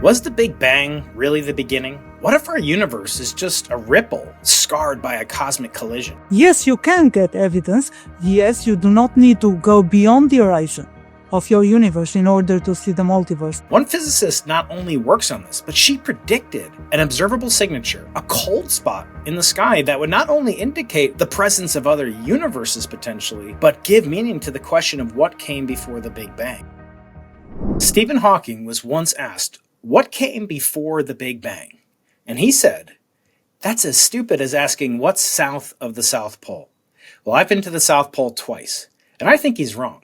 Was the Big Bang really the beginning? What if our universe is just a ripple scarred by a cosmic collision? Yes, you can get evidence. Yes, you do not need to go beyond the horizon of your universe in order to see the multiverse. One physicist not only works on this, but she predicted an observable signature, a cold spot in the sky that would not only indicate the presence of other universes potentially, but give meaning to the question of what came before the Big Bang. Stephen Hawking was once asked, "What came before the Big Bang?" And he said, "That's as stupid as asking what's south of the South Pole." Well, I've been to the South Pole twice, and I think he's wrong.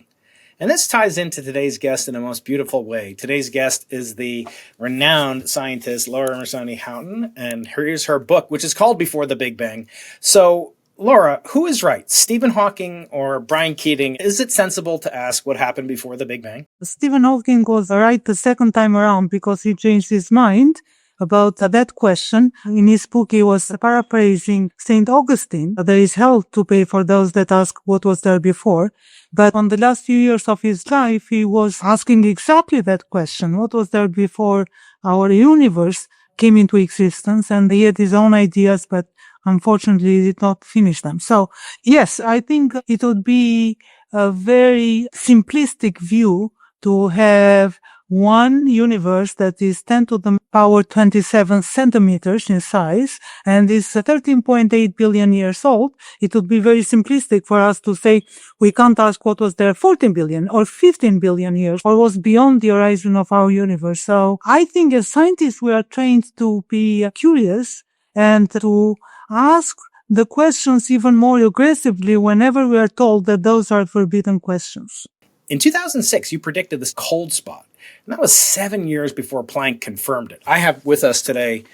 And this ties into today's guest in a most beautiful way. Today's guest is the renowned scientist, Laura Mersini-Houghton, and here's her book, which is called Before the Big Bang. So, Laura, who is right, Stephen Hawking or Brian Keating? Is it sensible to ask what happened before the Big Bang? Stephen Hawking was right the second time around because he changed his mind about that question. In his book, he was paraphrasing St. Augustine. There is hell to pay for those that ask what was there before. But on the last few years of his life, he was asking exactly that question. What was there before our universe came into existence? And he had his own ideas, but unfortunately did not finish them. So yes, I think it would be a very simplistic view to have one universe that is 10 to the power 27 centimeters in size and is 13.8 billion years old. It would be very simplistic for us to say we can't ask what was there 14 billion or 15 billion years or was beyond the horizon of our universe. So I think as scientists we are trained to be curious and to ask the questions even more aggressively whenever we are told that those are forbidden questions. In 2006, you predicted this cold spot, and that was 7 years before Planck confirmed it. I have with us today,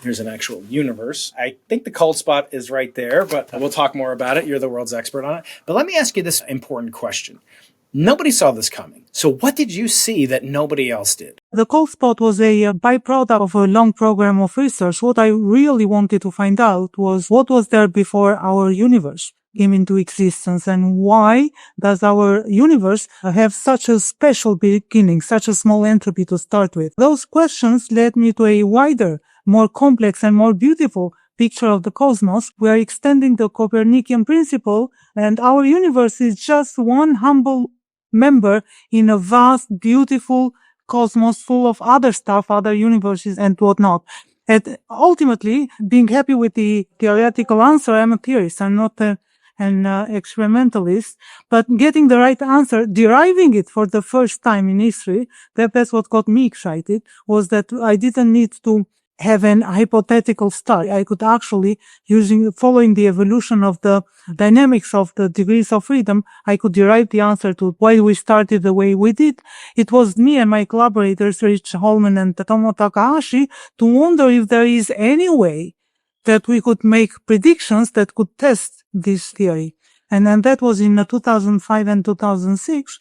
here's an actual universe. I think the cold spot is right there, but we'll talk more about it. You're the world's expert on it. But let me ask you this important question. Nobody saw this coming. So what did you see that nobody else did? The cold spot was a byproduct of a long program of research. What I really wanted to find out was what was there before our universe came into existence and why does our universe have such a special beginning, such a small entropy to start with. Those questions led me to a wider, more complex and more beautiful picture of the cosmos. We are extending the Copernican principle and our universe is just one humble member in a vast, beautiful cosmos full of other stuff, other universes and whatnot. And ultimately, being happy with the theoretical answer, I'm a theorist. I'm not an experimentalist, but getting the right answer, deriving it for the first time in history, that's what got me excited, was that I didn't need to have an hypothetical star. I could actually, following the evolution of the dynamics of the degrees of freedom, I could derive the answer to why we started the way we did. It was me and my collaborators, Rich Holman and Tomo Takahashi, to wonder if there is any way that we could make predictions that could test this theory. And then that was in 2005 and 2006.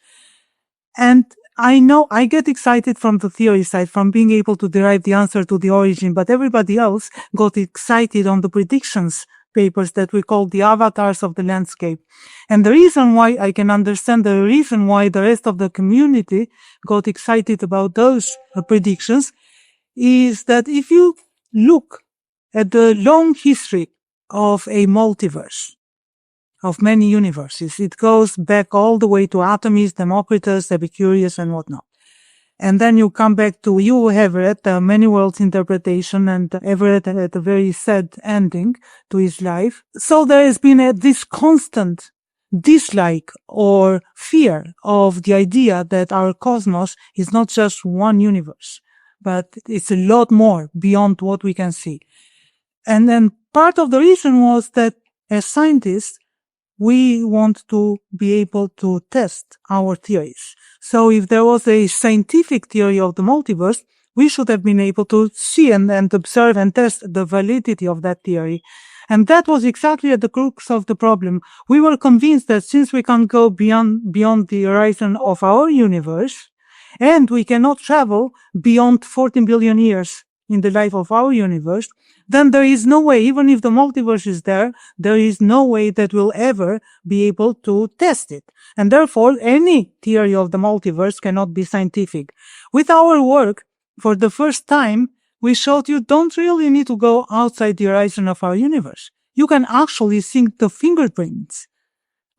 And I know I get excited from the theory side, from being able to derive the answer to the origin, but everybody else got excited on the predictions papers that we call the avatars of the landscape. And the reason why I can understand the reason why the rest of the community got excited about those predictions is that if you look at the long history of a multiverse, of many universes. It goes back all the way to atomists, Democritus, Epicurus, and whatnot. And then you come back to you, Everett, Many Worlds interpretation, and Everett had a very sad ending to his life. So there has been this constant dislike or fear of the idea that our cosmos is not just one universe, but it's a lot more beyond what we can see. And then part of the reason was that as scientists, we want to be able to test our theories. So if there was a scientific theory of the multiverse, we should have been able to see and observe and test the validity of that theory. And that was exactly at the crux of the problem. We were convinced that since we can't go beyond the horizon of our universe, and we cannot travel beyond 14 billion years in the life of our universe, then there is no way, even if the multiverse is there is no way that we'll ever be able to test it. And therefore, any theory of the multiverse cannot be scientific. With our work, For the first time, we showed you don't really need to go outside the horizon of our universe. You can actually see the fingerprints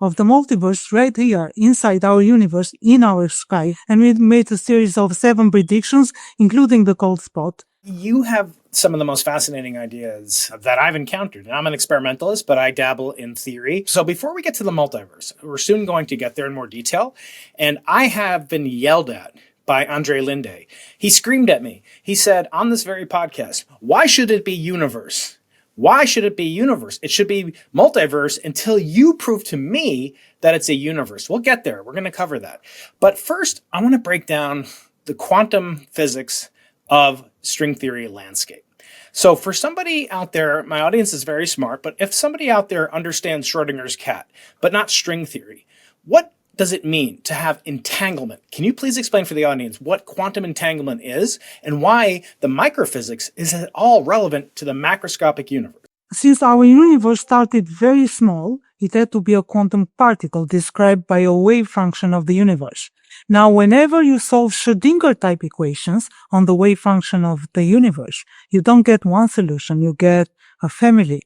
of the multiverse right here inside our universe in our sky. And we made a series of 7 predictions, including the cold spot. You have some of the most fascinating ideas that I've encountered. And I'm an experimentalist, but I dabble in theory. So before we get to the multiverse, we're soon going to get there in more detail. And I have been yelled at by Andre Linde. He screamed at me. He said on this very podcast, why should it be universe? Why should it be universe? It should be multiverse until you prove to me that it's a universe. We'll get there. We're going to cover that. But first, I want to break down the quantum physics of string theory landscape. So for somebody out there, my audience is very smart, but if somebody out there understands Schrodinger's cat, but not string theory, what does it mean to have entanglement? Can you please explain for the audience what quantum entanglement is and why the microphysics is at all relevant to the macroscopic universe? Since our universe started very small, it had to be a quantum particle described by a wave function of the universe. Now, whenever you solve Schrödinger-type equations on the wave function of the universe, you don't get one solution, you get a family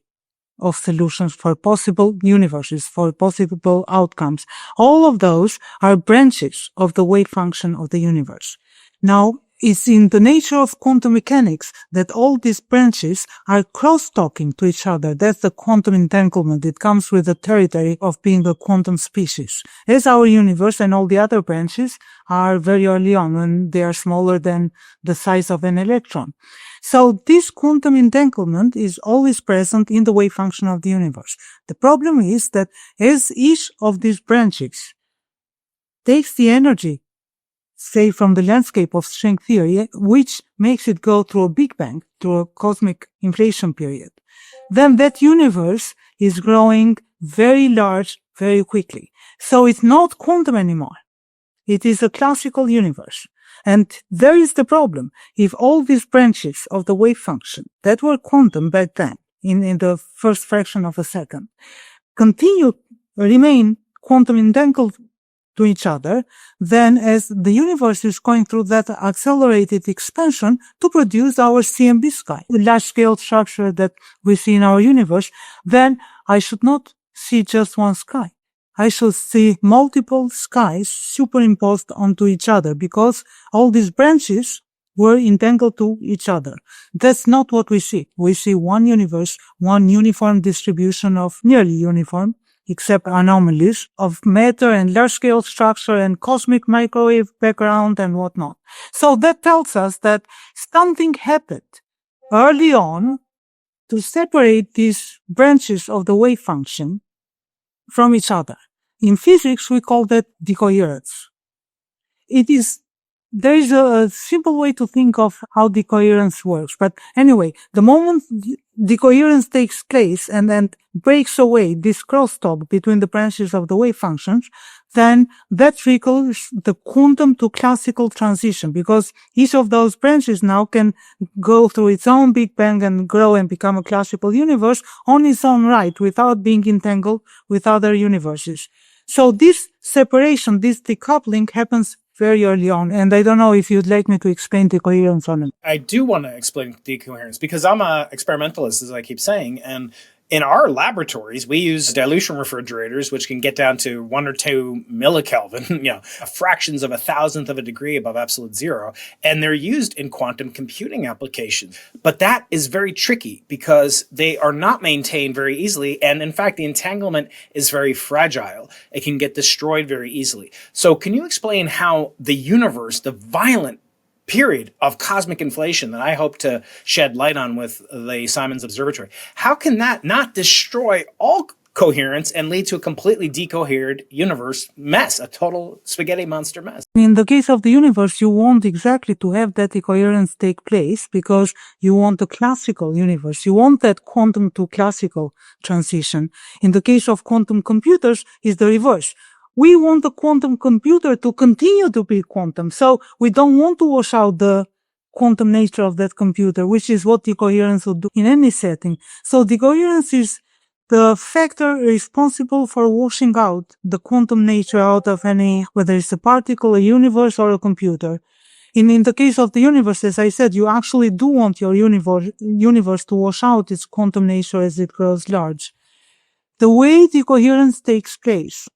of solutions for possible universes, for possible outcomes. All of those are branches of the wave function of the universe. Now, it's in the nature of quantum mechanics that all these branches are cross-talking to each other. That's the quantum entanglement. It comes with the territory of being a quantum species. As our universe and all the other branches are very early on when they are smaller than the size of an electron. So this quantum entanglement is always present in the wave function of the universe. The problem is that as each of these branches takes the energy, say from the landscape of string theory, which makes it go through a Big Bang, through a cosmic inflation period, then that universe is growing very large very quickly. So it's not quantum anymore. It is a classical universe. And there is the problem. If all these branches of the wave function that were quantum back then, in the first fraction of a second, remain quantum entangled to each other, then as the universe is going through that accelerated expansion to produce our CMB sky, the large-scale structure that we see in our universe, then I should not see just one sky. I should see multiple skies superimposed onto each other because all these branches were entangled to each other. That's not what we see. We see one universe, one uniform distribution of nearly uniform, except anomalies of matter and large-scale structure and cosmic microwave background and whatnot. So that tells us that something happened early on to separate these branches of the wave function from each other. In physics, we call that decoherence. There is a simple way to think of how decoherence works. But anyway, the moment decoherence takes place and then breaks away this crosstalk between the branches of the wave functions, then that triggers the quantum to classical transition because each of those branches now can go through its own Big Bang and grow and become a classical universe on its own right without being entangled with other universes. So this separation, this decoupling happens very early on. And I don't know if you'd like me to explain decoherence on it. I do want to explain decoherence because I'm an experimentalist, as I keep saying. And in our laboratories, we use dilution refrigerators, which can get down to 1 or 2 millikelvin, fractions of a thousandth of a degree above absolute zero. And they're used in quantum computing applications. But that is very tricky because they are not maintained very easily. And in fact, the entanglement is very fragile. It can get destroyed very easily. So can you explain how the universe, the violent period of cosmic inflation that I hope to shed light on with the Simons Observatory, how can that not destroy all coherence and lead to a completely decohered universe mess, a total spaghetti monster mess? In the case of the universe, you want exactly to have that decoherence take place because you want a classical universe. You want that quantum to classical transition. In the case of quantum computers, it's the reverse. We want the quantum computer to continue to be quantum. So we don't want to wash out the quantum nature of that computer, which is what decoherence would do in any setting. So decoherence is the factor responsible for washing out the quantum nature out of any, whether it's a particle, a universe, or a computer. In the case of the universe, as I said, you actually do want your universe to wash out its quantum nature as it grows large. The way decoherence takes place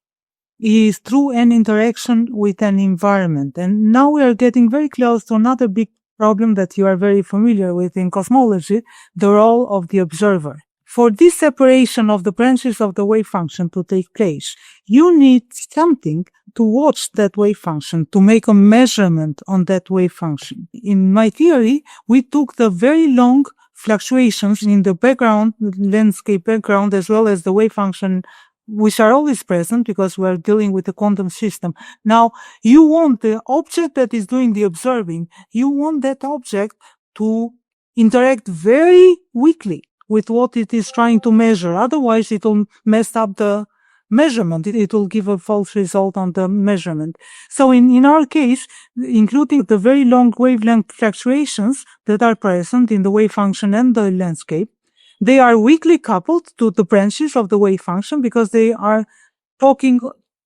is through an interaction with an environment. And now we are getting very close to another big problem that you are very familiar with in cosmology, the role of the observer. For this separation of the branches of the wave function to take place, you need something to watch that wave function, to make a measurement on that wave function. In my theory, we took the very long fluctuations in the background, landscape background, as well as the wave function, which are always present because we're dealing with a quantum system. Now, you want the object that is doing the observing, you want that object to interact very weakly with what it is trying to measure. Otherwise, it will mess up the measurement. It will give a false result on the measurement. So in our case, including the very long wavelength fluctuations that are present in the wave function and the landscape, they are weakly coupled to the branches of the wave function because they are talking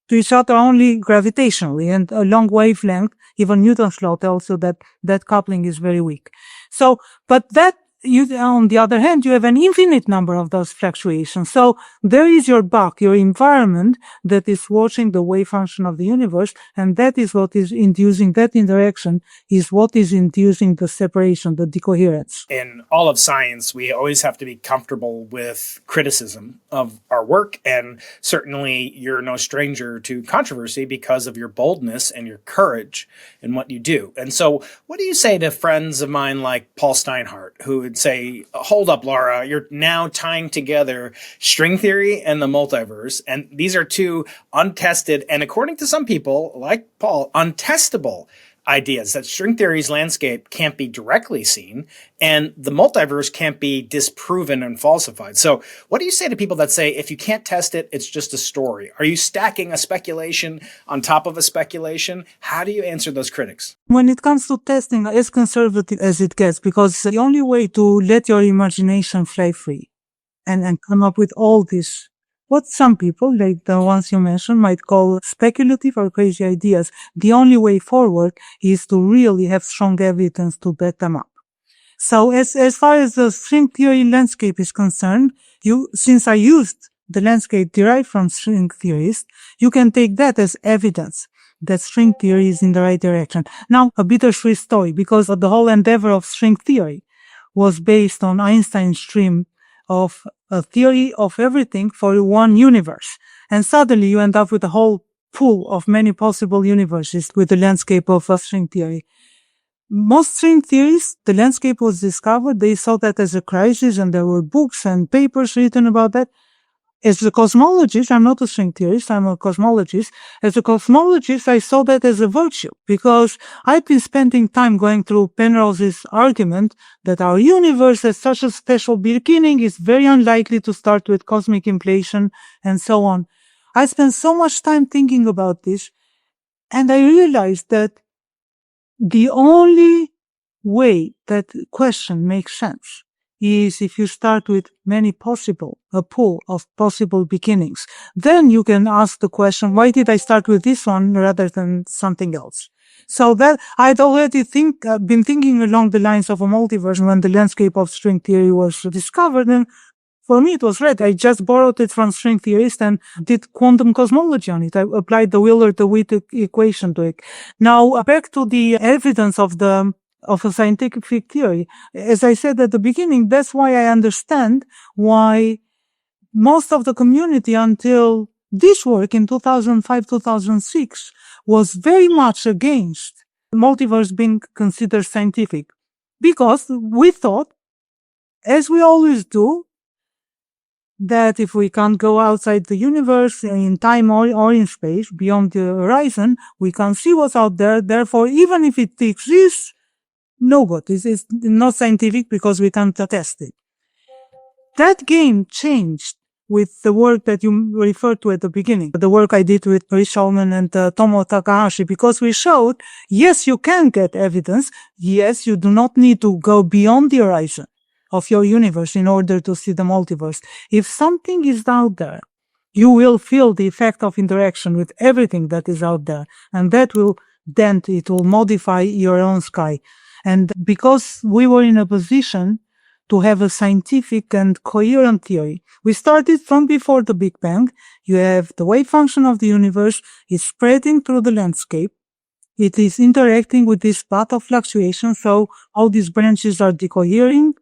to each other only gravitationally, and a long wavelength, even Newton's law tells you that that coupling is very weak. So, but that, on the other hand, you have an infinite number of those fluctuations. So there is your bug, your environment that is watching the wave function of the universe, and that is what is inducing that interaction, is what is inducing the separation, the decoherence. In all of science, we always have to be comfortable with criticism of our work, and certainly you're no stranger to controversy because of your boldness and your courage in what you do. And so what do you say to friends of mine like Paul Steinhardt, who would say, hold up, Laura, you're now tying together string theory and the multiverse, and these are two untested, and according to some people, like Paul, untestable ideas, that string theory's landscape can't be directly seen and the multiverse can't be disproven and falsified. So what do you say to people that say, if you can't test it, it's just a story? Are you stacking a speculation on top of a speculation? How do you answer those critics? When it comes to testing, as conservative as it gets, because the only way to let your imagination fly free and come up with all this, what some people, like the ones you mentioned, might call speculative or crazy ideas, the only way forward is to really have strong evidence to back them up. So as far as the string theory landscape is concerned, since I used the landscape derived from string theories, you can take that as evidence that string theory is in the right direction. Now, a bittersweet story, because the whole endeavor of string theory was based on Einstein's dream of a theory of everything for one universe. And suddenly you end up with a whole pool of many possible universes with the landscape of string theory. Most string theories, the landscape was discovered, they saw that as a crisis, and there were books and papers written about that. As a cosmologist, I'm not a string theorist, I'm a cosmologist. As a cosmologist, I saw that as a virtue because I've been spending time going through Penrose's argument that our universe has such a special beginning is very unlikely to start with cosmic inflation and so on. I spent so much time thinking about this, and I realized that the only way that question makes sense is if you start with a pool of possible beginnings. Then you can ask the question, why did I start with this one rather than something else? So that I'd already been thinking along the lines of a multiverse when the landscape of string theory was discovered, and for me it was right. I just borrowed it from string theorists and did quantum cosmology on it. I applied the Wheeler-DeWitt equation to it. Now back to the evidence of a scientific theory. As I said at the beginning, that's why I understand why most of the community until this work in 2005, 2006 was very much against multiverse being considered scientific. Because we thought, as we always do, that if we can't go outside the universe in time or in space, beyond the horizon, we can't see what's out there. Therefore, even if it exists, no good. It's not scientific because we can't test it. That game changed with the work that you referred to at the beginning, the work I did with Rich Ullman and Tomo Takahashi, because we showed, yes, you can get evidence. Yes, you do not need to go beyond the horizon of your universe in order to see the multiverse. If something is out there, you will feel the effect of interaction with everything that is out there, and that will dent, it will modify your own sky. And because we were in a position to have a scientific and coherent theory, we started from before the Big Bang. You have the wave function of the universe is spreading through the landscape. It is interacting with this path of fluctuation, so all these branches are decohering.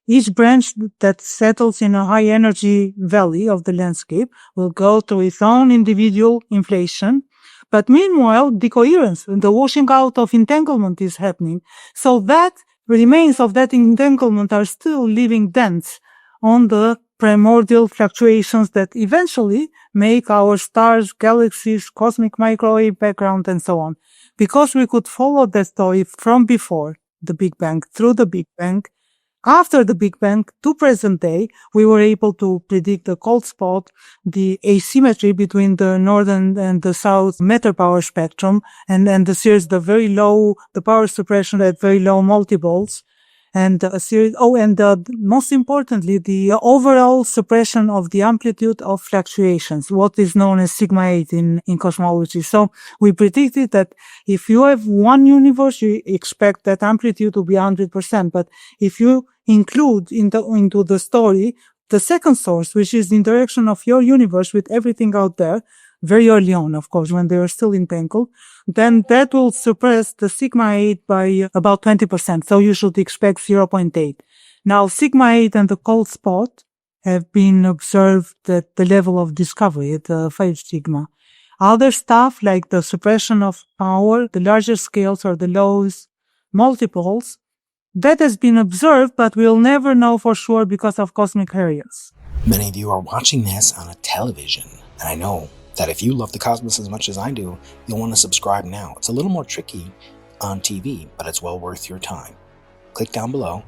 Each branch that settles in a high energy valley of the landscape will go through its own individual inflation. But meanwhile, decoherence, the washing out of entanglement is happening. So that remains of that entanglement are still leaving dents on the primordial fluctuations that eventually make our stars, galaxies, cosmic microwave background, and so on. Because we could follow that story from before the Big Bang through the Big Bang, after the Big Bang to present day, we were able to predict the cold spot, the asymmetry between the northern and the south matter power spectrum, and the series, the power suppression at very low multiples, and a series, most importantly, the overall suppression of the amplitude of fluctuations, what is known as sigma 8 in cosmology. So we predicted that if you have one universe, you expect that amplitude to be 100%, but if you include into the story the second source, which is the interaction of your universe with everything out there, very early on, of course, when they are still entangled, then that will suppress the sigma 8 by about 20%. So you should expect 0.8. Now, sigma 8 and the cold spot have been observed at the level of discovery at 5 sigma. Other stuff like the suppression of power, the larger scales or the lows multiples, that has been observed, but we'll never know for sure because of cosmic Harriers. Many of you are watching this on a television, and I know that if you love the cosmos as much as I do, you'll want to subscribe now. It's a little more tricky on TV, but it's well worth your time. Click down below,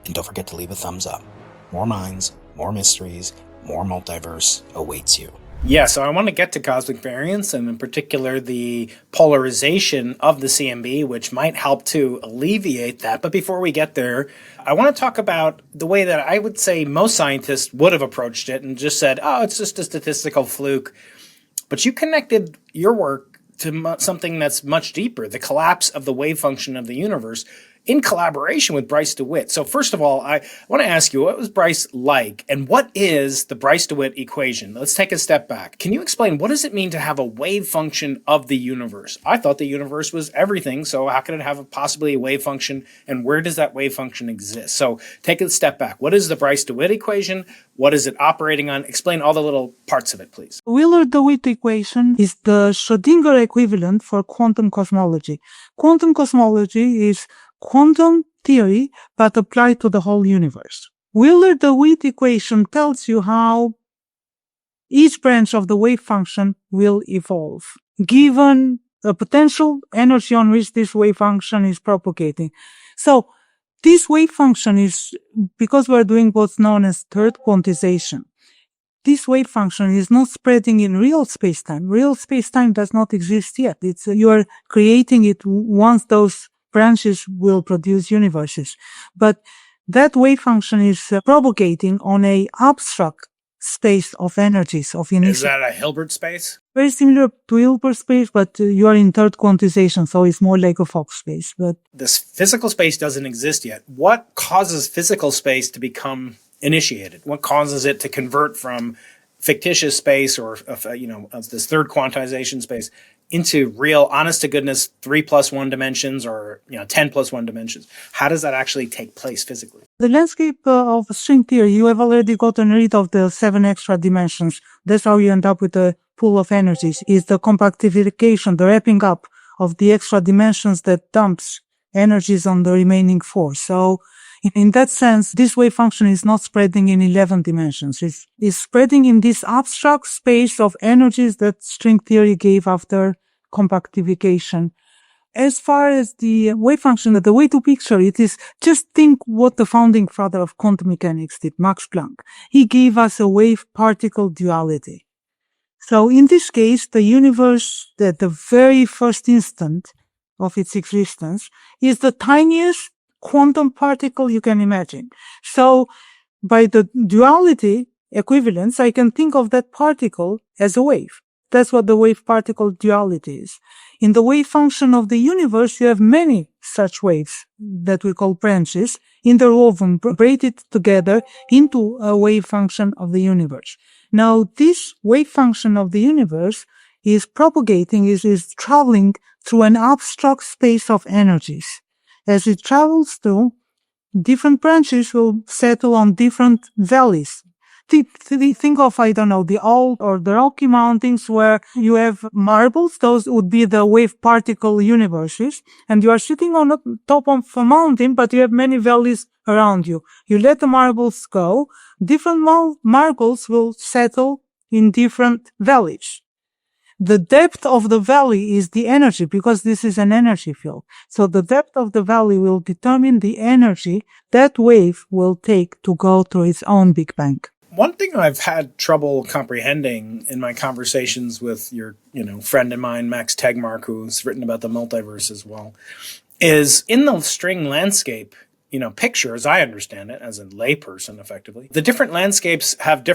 and don't forget to leave a thumbs up. More minds, more mysteries, more multiverse awaits you. Yeah, so I want to get to cosmic variance, and in particular the polarization of the CMB, which might help to alleviate that. But before we get there, I want to talk about the way that I would say most scientists would have approached it and just said, oh, it's just a statistical fluke. But you connected your work to something that's much deeper, the collapse of the wave function of the universe, in collaboration with Bryce DeWitt. So first of all, I want to ask you, what was Bryce like, and what is the Bryce DeWitt equation? Let's take a step back. Can you explain, what does it mean to have a wave function of the universe? I thought the universe was everything, so how could it have possibly a wave function, and where does that wave function exist? So take a step back. What is the Bryce DeWitt equation? What is it operating on? Explain all the little parts of it, please. Wheeler-DeWitt equation is the Schrödinger equivalent for quantum cosmology. Quantum cosmology is quantum theory, but applied to the whole universe. Wheeler-DeWitt equation tells you how each branch of the wave function will evolve, given the potential energy on which this wave function is propagating. So, this wave function is, because we're doing what's known as third quantization, this wave function is not spreading in real space-time. Real space-time does not exist yet. You are creating it once those branches will produce universes. But that wave function is propagating on a abstract space of energies of initial. Is that a Hilbert space? Very similar to Hilbert space, but you are in third quantization, so it's more like a Fock space. But this physical space doesn't exist yet. What causes physical space to become initiated? What causes it to convert from fictitious space or this third quantization space into real, honest-to-goodness 3+1 dimensions or 10+1 dimensions? How does that actually take place physically? The landscape of string theory, you have already gotten rid of the 7 extra dimensions. That's how you end up with a pool of energies. Is the compactification, the wrapping up of the extra dimensions that dumps energies on the remaining 4. So in that sense, this wave function is not spreading in 11 dimensions. It's spreading in this abstract space of energies that string theory gave after compactification. As far as the wave function, the way to picture it is just think what the founding father of quantum mechanics did, Max Planck. He gave us a wave-particle duality. So in this case, the universe, at the very first instant of its existence, is the tiniest quantum particle you can imagine. So by the duality equivalence, I can think of that particle as a wave. That's what the wave-particle duality is. In the wave function of the universe, you have many such waves that we call branches, interwoven, braided together into a wave function of the universe. Now, this wave function of the universe is propagating, is traveling through an abstract space of energies. As it travels through, different branches will settle on different valleys. Think of, I don't know, the old or the Rocky Mountains where you have marbles. Those would be the wave particle universes. And you are sitting on the top of a mountain, but you have many valleys around you. You let the marbles go. Different marbles will settle in different valleys. The depth of the valley is the energy, because this is an energy field. So the depth of the valley will determine the energy that wave will take to go through its own Big Bang. One thing I've had trouble comprehending in my conversations with your, friend of mine, Max Tegmark, who's written about the multiverse as well, is in the string landscape, picture, as I understand it, as a layperson, effectively, the different landscapes have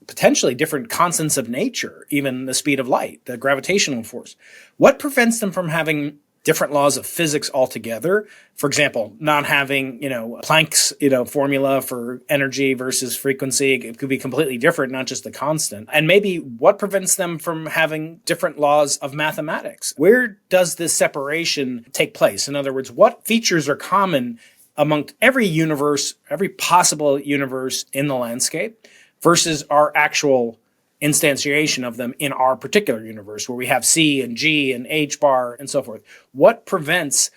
potentially different constants of nature, even the speed of light, the gravitational force. What prevents them from having different laws of physics altogether? For example, not having, Planck's, formula for energy versus frequency. It could be completely different, not just the constant. And maybe what prevents them from having different laws of mathematics? Where does this separation take place? In other words, what features are common among every universe, every possible universe in the landscape versus our actual instantiation of them in our particular universe, where we have C and G and H bar and so forth? What prevents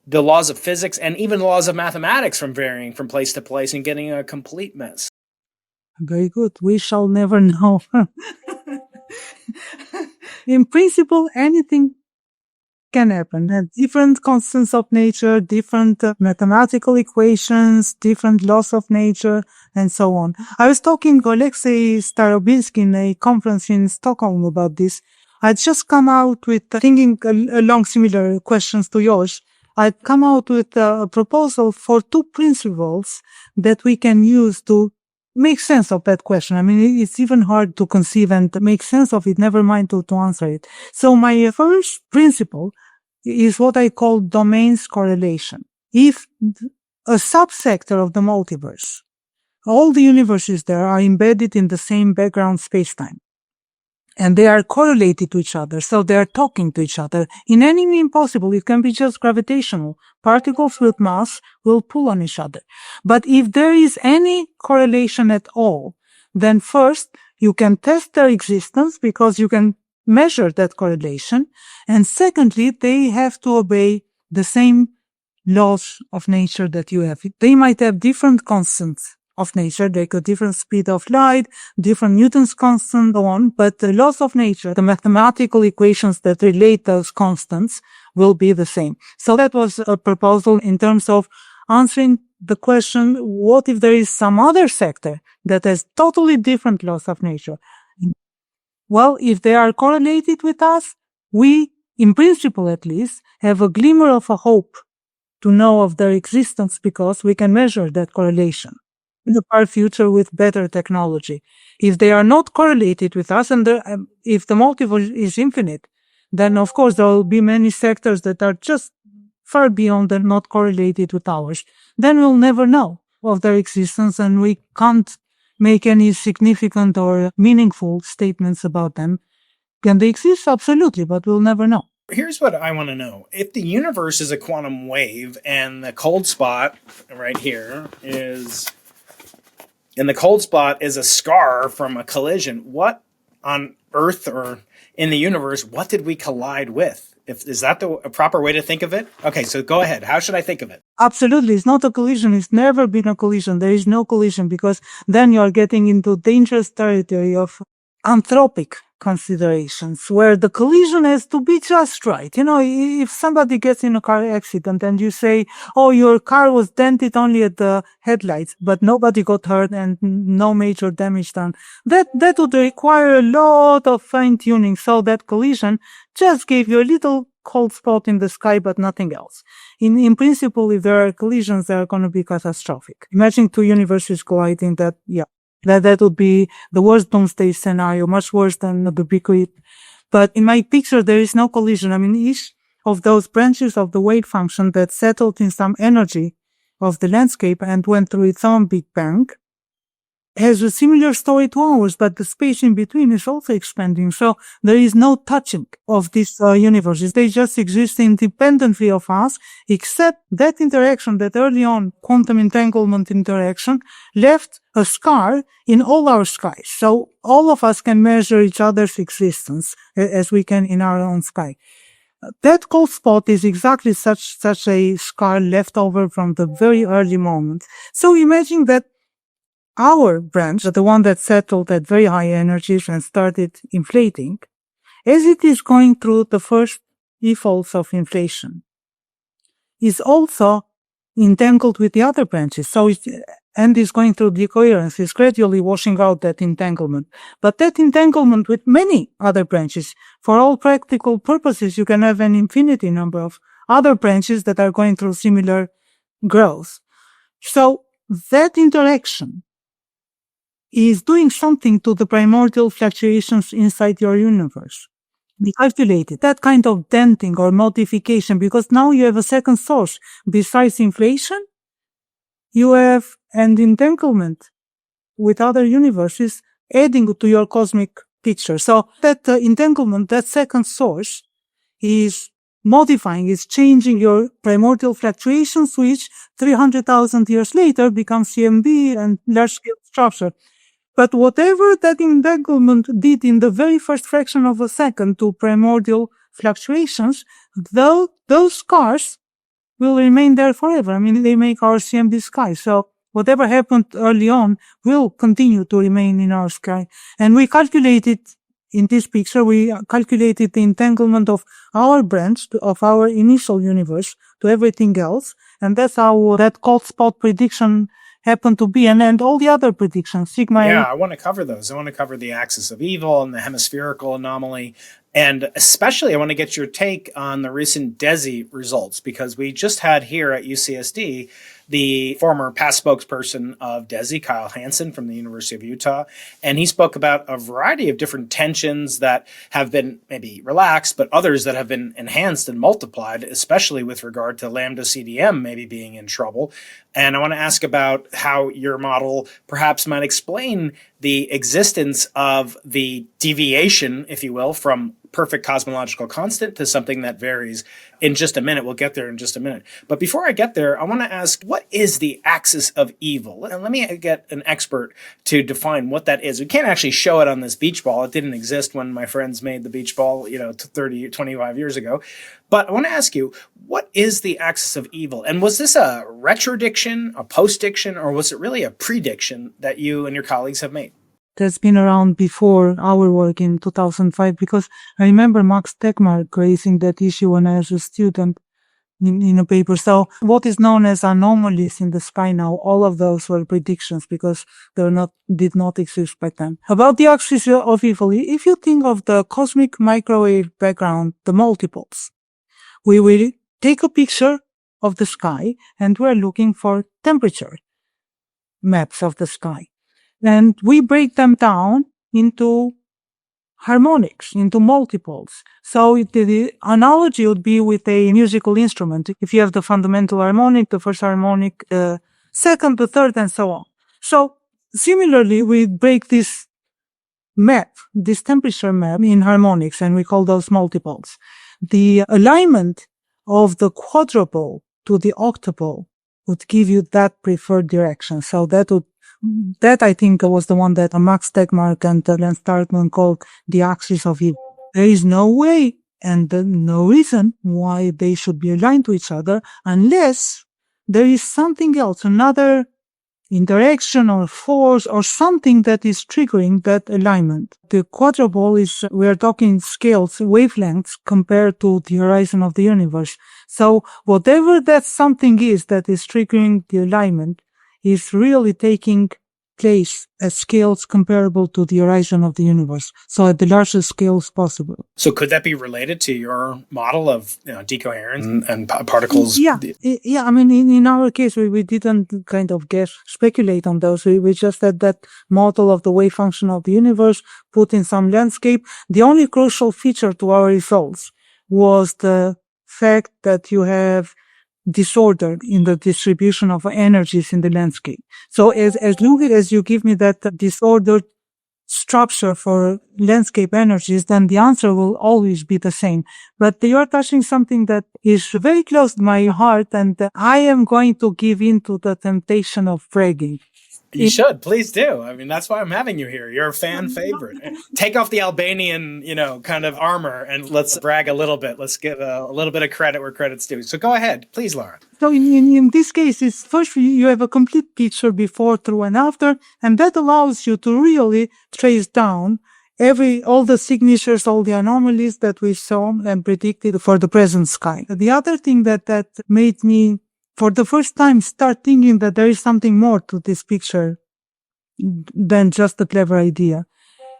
the laws of physics and even the laws of mathematics from varying from place to place and getting a complete mess? Very good. We shall never know. In principle, anything can happen. Different constants of nature, different mathematical equations, different laws of nature, and so on. I was talking to Alexei Starobinsky in a conference in Stockholm about this. I'd just come out with thinking along similar questions to yours. I'd come out with a proposal for two principles that we can use to make sense of that question. I mean, it's even hard to conceive and make sense of it, never mind to answer it. So my first principle is what I call domains correlation. If a subsector of the multiverse, all the universes there are embedded in the same background spacetime, and they are correlated to each other, so they are talking to each other. In any means possible, it can be just gravitational. Particles with mass will pull on each other. But if there is any correlation at all, then first, you can test their existence because you can measure that correlation. And secondly, they have to obey the same laws of nature that you have. They might have different constants of nature, like a different speed of light, different Newton's constant, so on, but the laws of nature, the mathematical equations that relate those constants, will be the same. So that was a proposal in terms of answering the question, what if there is some other sector that has totally different laws of nature? Well, if they are correlated with us, we, in principle at least, have a glimmer of a hope to know of their existence because we can measure that correlation in the far future with better technology. If they are not correlated with us, and if the multiverse is infinite, then of course there will be many sectors that are just far beyond and not correlated with ours. Then we'll never know of their existence and we can't make any significant or meaningful statements about them. Can they exist? Absolutely, but we'll never know. Here's what I want to know. If the universe is a quantum wave and the cold spot right here is... and the cold spot is a scar from a collision, what on Earth or in the universe, what did we collide with? Is that a proper way to think of it? Okay, so go ahead. How should I think of it? Absolutely. It's not a collision. It's never been a collision. There is no collision because then you are getting into dangerous territory of anthropic considerations where the collision has to be just right. You know, if somebody gets in a car accident and you say, oh, your car was dented only at the headlights, but nobody got hurt and no major damage done, that would require a lot of fine tuning. So that collision just gave you a little cold spot in the sky, but nothing else. In principle, if there are collisions, they are going to be catastrophic. Imagine two universes colliding that would be the worst doomsday scenario, much worse than the big But in my picture, there is no collision. I mean, each of those branches of the wave function that settled in some energy of the landscape and went through its own Big Bang has a similar story to ours, but the space in between is also expanding. So there is no touching of these universes. They just exist independently of us, except that interaction, that early on quantum entanglement interaction, left a scar in all our skies. So all of us can measure each other's existence as we can in our own sky. That cold spot is exactly such a scar left over from the very early moment. So imagine that our branch, the one that settled at very high energies and started inflating, as it is going through the first e-folds of inflation, is also entangled with the other branches. So and is going through decoherence, is gradually washing out that entanglement. But that entanglement with many other branches, for all practical purposes, you can have an infinity number of other branches that are going through similar growth. So that interaction is doing something to the primordial fluctuations inside your universe. We calculated that kind of denting or modification because now you have a second source. Besides inflation, you have an entanglement with other universes adding to your cosmic picture. So that entanglement, that second source, is modifying, is changing your primordial fluctuations, which 300,000 years later becomes CMB and large-scale structure. But whatever that entanglement did in the very first fraction of a second to primordial fluctuations, though those scars will remain there forever. I mean, they make our CMB sky. So whatever happened early on will continue to remain in our sky. And we calculated in this picture, we calculated the entanglement of our branch, of our initial universe to everything else. And that's how that cold spot prediction happen to be, and all the other predictions, sigma. Yeah, I want to cover those. I want to cover the axis of evil and the hemispherical anomaly. And especially, I want to get your take on the recent DESI results, because we just had here at UCSD the former past spokesperson of DESI, Kyle Hansen from the University of Utah. And he spoke about a variety of different tensions that have been maybe relaxed, but others that have been enhanced and multiplied, especially with regard to lambda CDM maybe being in trouble. And I want to ask about how your model perhaps might explain the existence of the deviation, if you will, from perfect cosmological constant to something that varies in just a minute. We'll get there in just a minute. But before I get there, I want to ask, what is the axis of evil? And let me get an expert to define what that is. We can't actually show it on this beach ball. It didn't exist when my friends made the beach ball, 30, 25 years ago. But I want to ask you, what is the axis of evil? And was this a retrodiction, a postdiction, or was it really a prediction that you and your colleagues have made? That's been around before our work in 2005, because I remember Max Tegmark raising that issue when I was a student in a paper. So what is known as anomalies in the sky now, all of those were predictions because did not exist back then. About the axis of evil, if you think of the cosmic microwave background, the multiples, we will take a picture of the sky and we're looking for temperature maps of the sky. And we break them down into harmonics, into multiples. So the analogy would be with a musical instrument. If you have the fundamental harmonic, the first harmonic, the second, the third, and so on. So similarly, we break this map, this temperature map, in harmonics, and we call those multiples. The alignment of the quadruple to the octuple would give you that preferred direction. So that I think was the one that Max Tegmark and Lance Starkman called the axis of evil. There is no way and no reason why they should be aligned to each other unless there is something else, another interaction or force or something that is triggering that alignment. The quadruple is, we are talking scales, wavelengths compared to the horizon of the universe. So whatever that something is that is triggering the alignment is really taking place at scales comparable to the horizon of the universe, so at the largest scales possible. So could that be related to your model of decoherence and particles? Yeah. I mean, in our case, we didn't kind of speculate on those. We just had that model of the wave function of the universe put in some landscape. The only crucial feature to our results was the fact that you have disorder in the distribution of energies in the landscape. So as long as you give me that disordered structure for landscape energies, then the answer will always be the same. But you're touching something that is very close to my heart, and I am going to give in to the temptation of bragging. You should. Please do. I mean, that's why I'm having you here. You're a fan favorite. Take off the Albanian, kind of armor, and let's brag a little bit. Let's give a little bit of credit where credit's due. So go ahead, please, Laura. So in this case, it's first you have a complete picture before, through, and after, and that allows you to really trace down all the signatures, all the anomalies that we saw and predicted for the present sky. The other thing that made me, for the first time, start thinking that there is something more to this picture than just a clever idea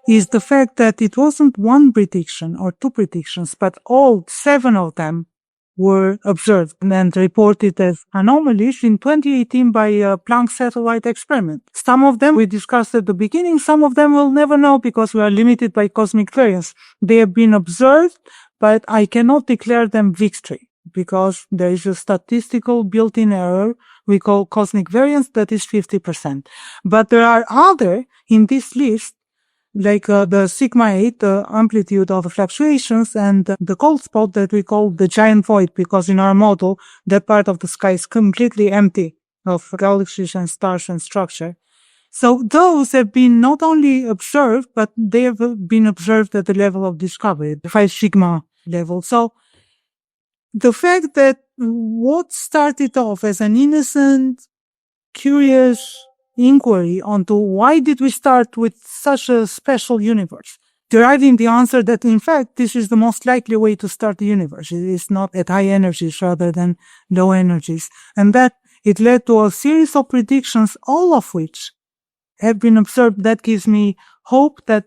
is the fact that it wasn't one prediction or two predictions, but all 7 of them were observed and reported as anomalies in 2018 by a Planck satellite experiment. Some of them we discussed at the beginning, some of them we'll never know because we are limited by cosmic variance. They have been observed, but I cannot declare them victory because there is a statistical built-in error we call cosmic variance that is 50%. But there are other in this list, like the sigma 8, the amplitude of the fluctuations, and the cold spot that we call the giant void, because in our model, that part of the sky is completely empty of galaxies and stars and structure. So those have been not only observed, but they have been observed at the level of discovery, the 5 sigma level. So the fact that what started off as an innocent, curious inquiry onto why did we start with such a special universe, deriving the answer that in fact this is the most likely way to start the universe. It is not at high energies rather than low energies. And that it led to a series of predictions, all of which have been observed. That gives me hope that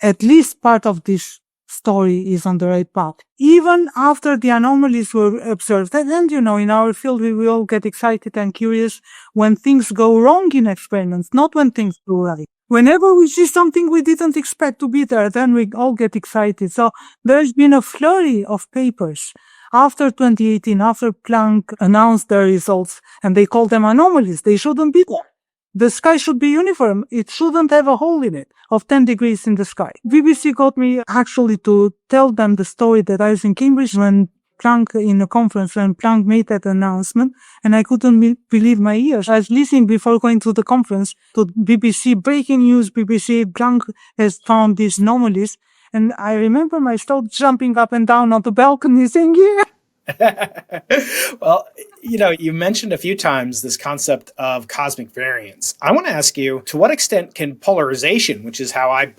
at least part of this story is on the right path. Even after the anomalies were observed, and in our field we all get excited and curious when things go wrong in experiments, not when things go right. Whenever we see something we didn't expect to be there, then we all get excited. So there's been a flurry of papers after 2018, after Planck announced their results, and they called them anomalies. They shouldn't be there. The sky should be uniform. It shouldn't have a hole in it of 10 degrees in the sky. BBC got me actually to tell them the story that I was in Cambridge when Planck, in a conference, when Planck made that announcement, and I couldn't believe my ears. I was listening before going to the conference to BBC, breaking news, BBC, Planck has found these anomalies, and I remember myself jumping up and down on the balcony saying, yeah. Well, you mentioned a few times this concept of cosmic variance. I want to ask you, to what extent can polarization, which is how I,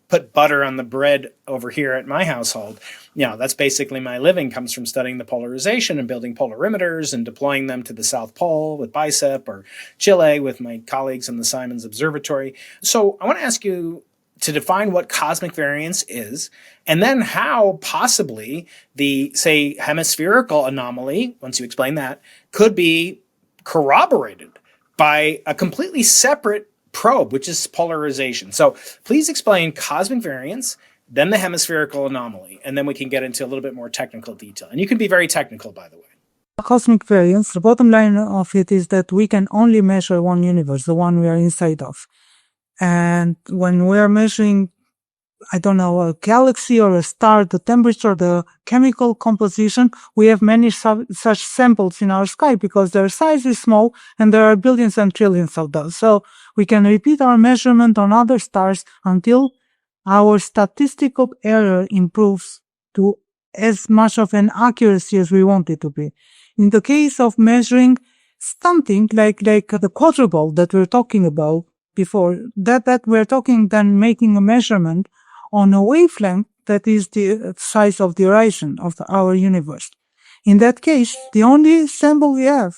put butter on the bread over here at my household, that's basically my living, comes from studying the polarization and building polarimeters and deploying them to the South Pole with BICEP, or Chile with my colleagues in the Simons Observatory. So I want to ask you to define what cosmic variance is, and then how possibly the, say, hemispherical anomaly, once you explain that, could be corroborated by a completely separate probe, which is polarization. So please explain cosmic variance, then the hemispherical anomaly, and then we can get into a little bit more technical detail. And you can be very technical, by the way. Cosmic variance, the bottom line of it is that we can only measure one universe, the one we are inside of. And when we are measuring, a galaxy or a star, the temperature, the chemical composition, we have many such samples in our sky because their size is small and there are billions and trillions of those. So we can repeat our measurement on other stars until our statistical error improves to as much of an accuracy as we want it to be. In the case of measuring something like the quadruple that we're talking about before, that we're talking then making a measurement on a wavelength that is the size of the horizon of our universe. In that case, the only sample we have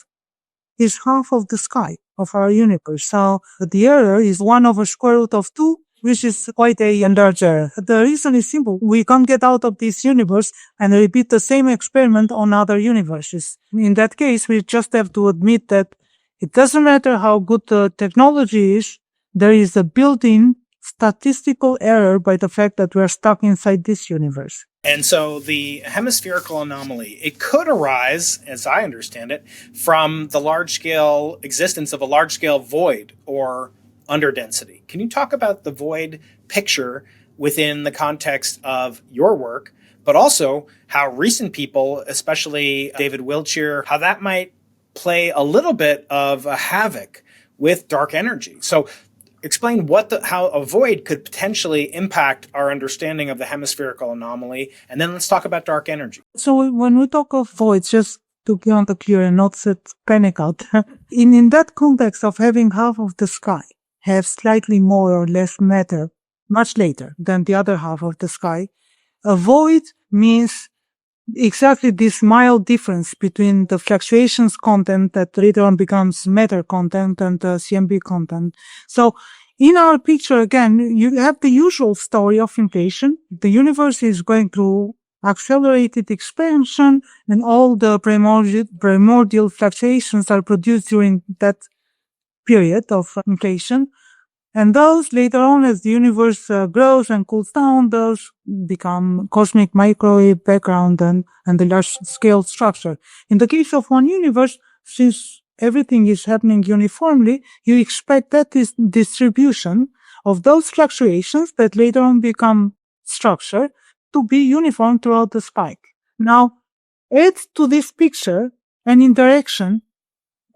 is half of the sky. of our universe. So the error is 1 over square root of 2, which is quite a large error. The reason is simple. We can't get out of this universe and repeat the same experiment on other universes. In that case, we just have to admit that it doesn't matter how good the technology is, there is a built-in statistical error by the fact that we're stuck inside this universe. And so the hemispherical anomaly, it could arise, as I understand it, from the large-scale existence of a large-scale void or underdensity. Can you talk about the void picture within the context of your work, but also how recent people, especially David Wiltshire, how that might play a little bit of a havoc with dark energy? So explain how a void could potentially impact our understanding of the hemispherical anomaly, and then let's talk about dark energy. So when we talk of voids, just to be on the clear and not set panic out, in that context of having half of the sky have slightly more or less matter much later than the other half of the sky, a void means exactly this mild difference between the fluctuations content that later on becomes matter content and CMB content. So in our picture, again, you have the usual story of inflation. The universe is going through accelerated expansion, and all the primordial fluctuations are produced during that period of inflation. And those later on, as the universe grows and cools down, those become cosmic microwave background and the large scale structure. In the case of one universe, since everything is happening uniformly, you expect that this distribution of those fluctuations that later on become structure to be uniform throughout the spike. Now, add to this picture an interaction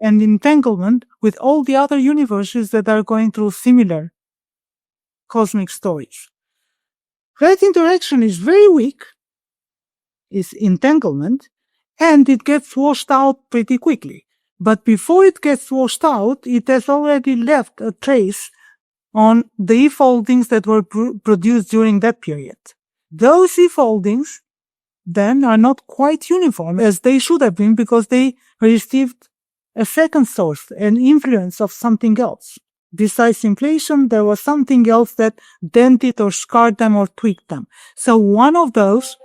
and entanglement with all the other universes that are going through similar cosmic stories. That interaction is very weak, is entanglement, and it gets washed out pretty quickly. But before it gets washed out, it has already left a trace on the E-foldings that were produced during that period. Those E-foldings then are not quite uniform as they should have been because they received a second source, an influence of something else. Besides inflation, there was something else that dented or scarred them or tweaked them. So one of those,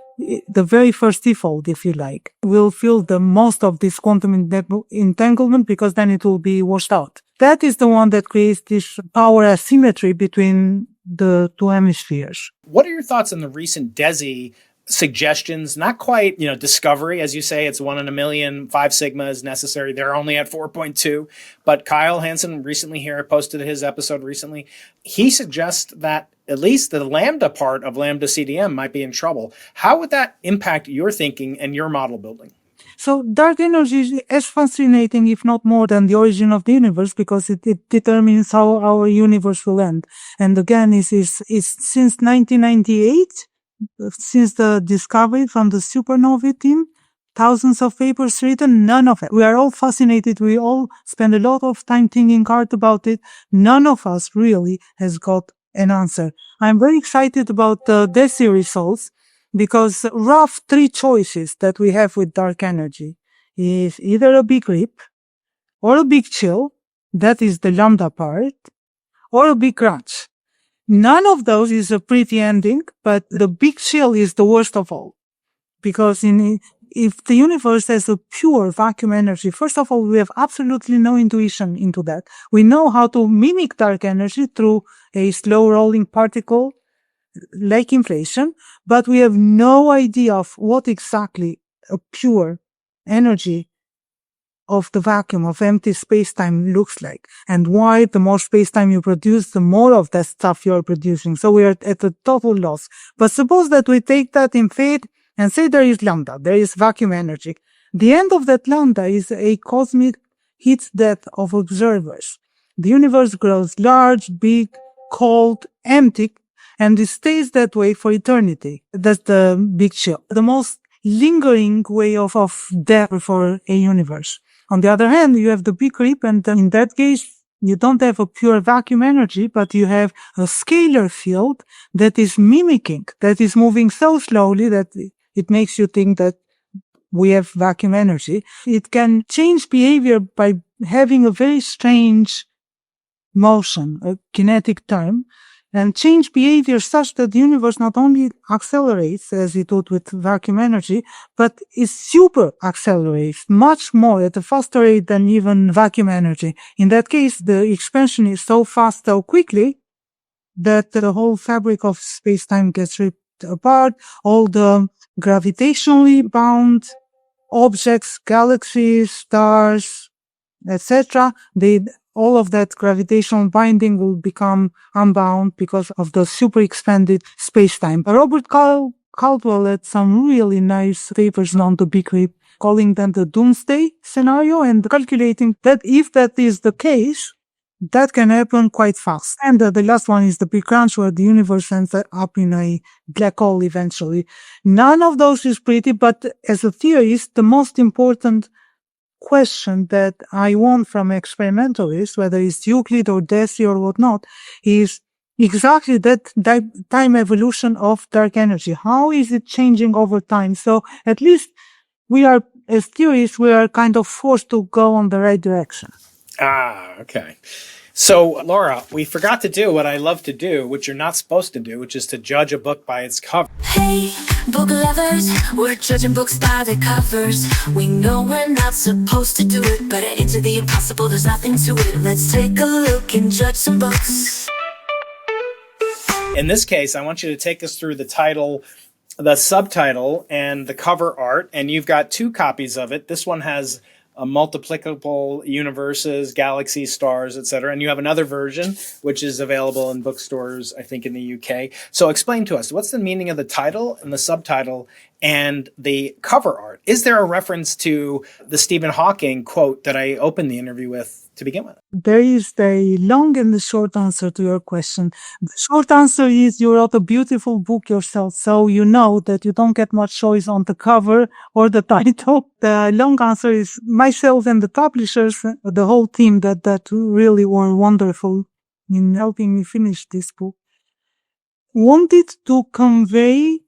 the very first default, if you like, will feel the most of this quantum entanglement because then it will be washed out. That is the one that creates this power asymmetry between the two hemispheres. What are your thoughts on the recent DESI suggestions? Not quite, discovery, as you say, it's 1 in a million, 5 sigma is necessary. They're only at 4.2. But Kyle Hansen recently here posted his episode recently. He suggests that at least the lambda part of lambda CDM might be in trouble. How would that impact your thinking and your model building? So dark energy is as fascinating, if not more, than the origin of the universe because it determines how our universe will end. And again, it's since 1998, since the discovery from the supernovae team, thousands of papers written, none of it. We are all fascinated. We all spend a lot of time thinking hard about it. None of us really has got an answer. I'm very excited about the DESI results because rough 3 choices that we have with dark energy is either a big rip or a big chill, that is the lambda part, or a big crunch. None of those is a pretty ending, but the big chill is the worst of all. Because if the universe has a pure vacuum energy, first of all, we have absolutely no intuition into that. We know how to mimic dark energy through a slow rolling particle like inflation, but we have no idea of what exactly a pure energy of the vacuum of empty space-time looks like, and why the more space-time you produce, the more of that stuff you're producing. So we are at a total loss. But suppose that we take that in fate and say there is lambda, there is vacuum energy. The end of that lambda is a cosmic heat death of observers. The universe grows large, big, cold, empty, and it stays that way for eternity. That's the big chill. The most lingering way of death for a universe. On the other hand, you have the big rip, and in that case, you don't have a pure vacuum energy, but you have a scalar field that is mimicking, that is moving so slowly that it makes you think that we have vacuum energy. It can change behavior by having a very strange motion, a kinetic term, and change behavior such that the universe not only accelerates as it would with vacuum energy, but it super accelerates much more at a faster rate than even vacuum energy. In that case, the expansion is so fast, so quickly, that the whole fabric of space-time gets ripped apart. All the gravitationally bound objects, galaxies, stars, etc., all of that gravitational binding will become unbound because of the super expanded space-time. Robert Caldwell had some really nice papers on the big rip, calling them the doomsday scenario and calculating that if that is the case, that can happen quite fast. And the last one is the big crunch, where the universe ends up in a black hole eventually. None of those is pretty, but as a theorist, the most important question that I want from experimentalists, whether it's Euclid or DESI or whatnot, is exactly that time evolution of dark energy. How is it changing over time? So at least as theorists, we are kind of forced to go on the right direction. Okay. So, Laura, we forgot to do what I love to do, which you're not supposed to do, which is to judge a book by its cover. Hey, book lovers, we're judging books by their covers. We know we're not supposed to do it, but into the impossible, there's nothing to it. Let's take a look and judge some books. In this case, I want you to take us through the title, the subtitle, and the cover art, and you've got 2 copies of it. This one has multiplicable universes, galaxies, stars, etc. And you have another version, which is available in bookstores, I think, in the UK. So explain to us, what's the meaning of the title and the subtitle and the cover art? Is there a reference to the Stephen Hawking quote that I opened the interview with to begin with? There is the long and the short answer to your question. The short answer is you wrote a beautiful book yourself, so you know that you don't get much choice on the cover or the title. The long answer is myself and the publishers, the whole team that really were wonderful in helping me finish this book, wanted to convey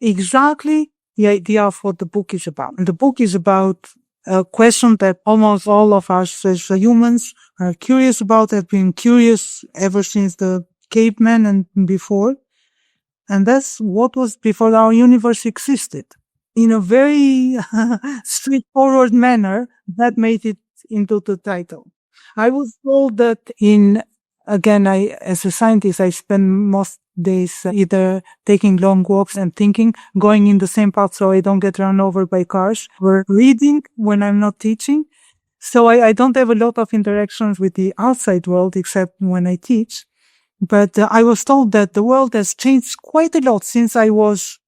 exactly the idea of what the book is about. And the book is about a question that almost all of us as humans are curious about, have been curious ever since the cavemen and before. And that's what was before our universe existed. In a very straightforward manner, that made it into the title. I was told that as a scientist, I spend most days either taking long walks and thinking, going in the same path so I don't get run over by cars, or reading when I'm not teaching. So I don't have a lot of interactions with the outside world except when I teach. But I was told that the world has changed quite a lot since I was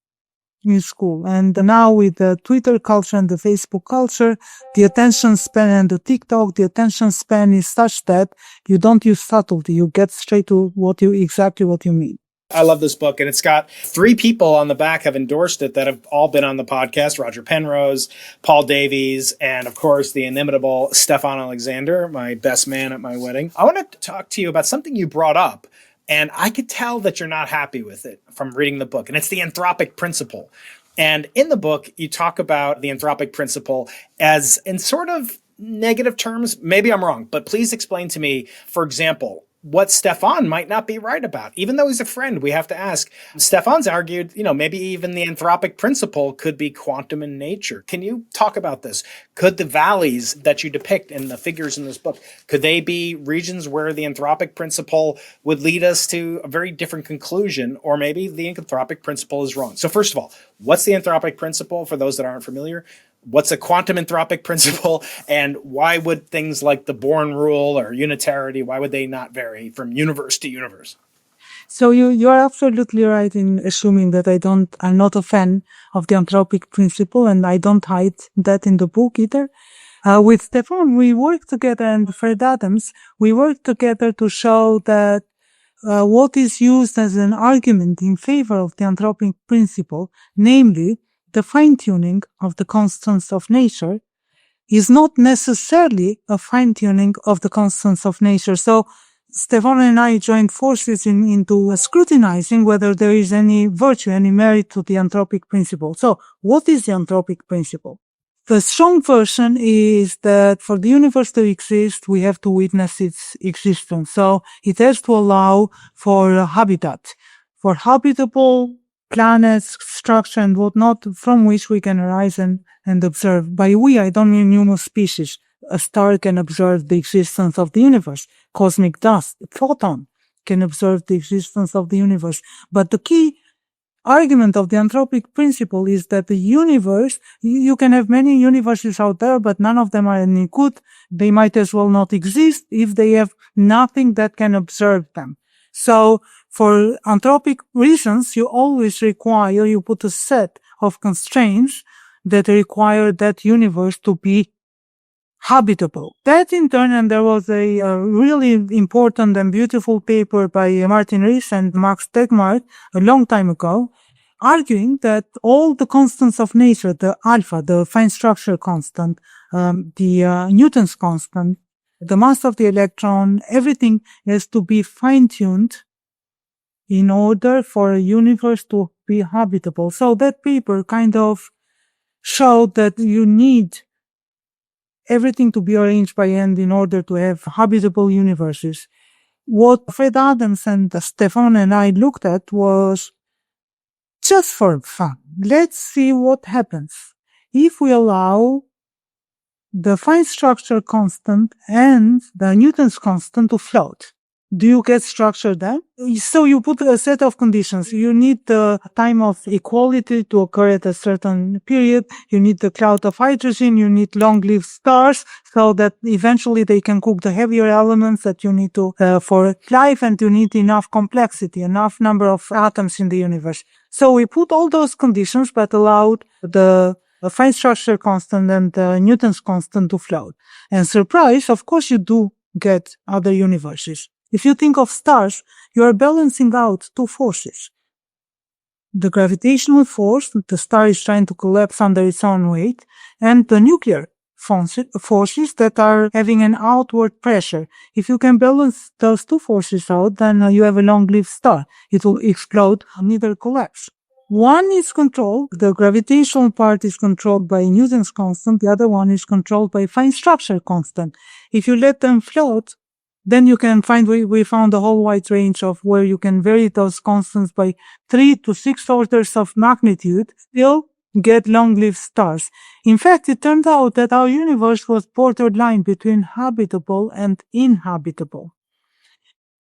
in school. And now with the Twitter culture and the Facebook culture, the attention span and the TikTok, the attention span is such that you don't use subtlety. You get straight to exactly what you mean. I love this book, and it's got 3 people on the back have endorsed it that have all been on the podcast: Roger Penrose, Paul Davies, and of course the inimitable Stefan Alexander, my best man at my wedding. I want to talk to you about something you brought up, and I could tell that you're not happy with it from reading the book, and it's the anthropic principle. And in the book, you talk about the anthropic principle as in sort of negative terms. Maybe I'm wrong, but please explain to me, for example, what Stefan might not be right about. Even though he's a friend, we have to ask. Stefan's argued, maybe even the anthropic principle could be quantum in nature. Can you talk about this? Could the valleys that you depict in the figures in this book, could they be regions where the anthropic principle would lead us to a very different conclusion, or maybe the anthropic principle is wrong? So first of all, what's the anthropic principle for those that aren't familiar? What's a quantum anthropic principle, and why would things like the Born rule or unitarity, why would they not vary from universe to universe? So you are absolutely right in assuming that I'm not a fan of the anthropic principle, and I don't hide that in the book either. With Stefan, we worked together, and Fred Adams, we worked together to show that what is used as an argument in favor of the anthropic principle, namely the fine-tuning of the constants of nature, is not necessarily a fine-tuning of the constants of nature. So Stefano and I joined forces into scrutinizing whether there is any virtue, any merit to the anthropic principle. So, what is the anthropic principle? The strong version is that for the universe to exist, we have to witness its existence. So, it has to allow for a habitat, for habitable planets, structure, and whatnot, from which we can arise and observe. By we, I don't mean human species. A star can observe the existence of the universe. Cosmic dust, photon, can observe the existence of the universe. But the key argument of the anthropic principle is that the universe, you can have many universes out there, but none of them are any good. They might as well not exist if they have nothing that can observe them. So, for anthropic reasons, you always require, you put a set of constraints that require that universe to be habitable. That in turn, and there was a really important and beautiful paper by Martin Rees and Max Tegmark a long time ago, arguing that all the constants of nature, the alpha, the fine structure constant, the Newton's constant, the mass of the electron, everything has to be fine-tuned in order for a universe to be habitable. So that paper kind of showed that you need everything to be arranged by hand in order to have habitable universes. What Fred Adams and Stefan and I looked at was just for fun. Let's see what happens if we allow the fine structure constant and the Newton's constant to float. Do you get structure then? So you put a set of conditions. You need the time of equality to occur at a certain period. You need the cloud of hydrogen. You need long-lived stars so that eventually they can cook the heavier elements that you need to for life, and you need enough complexity, enough number of atoms in the universe. So we put all those conditions but allowed the fine structure constant and Newton's constant to float. And surprise, of course you do get other universes. If you think of stars, you are balancing out two forces. The gravitational force, the star is trying to collapse under its own weight, and the nuclear forces that are having an outward pressure. If you can balance those two forces out, then you have a long-lived star. It will explode, neither collapse. One is controlled, the gravitational part is controlled by Newton's constant, the other one is controlled by fine structure constant. If you let them float, then you can find, we found a whole wide range of where you can vary those constants by 3 to 6 orders of magnitude, still get long-lived stars. In fact, it turned out that our universe was borderline between habitable and inhabitable.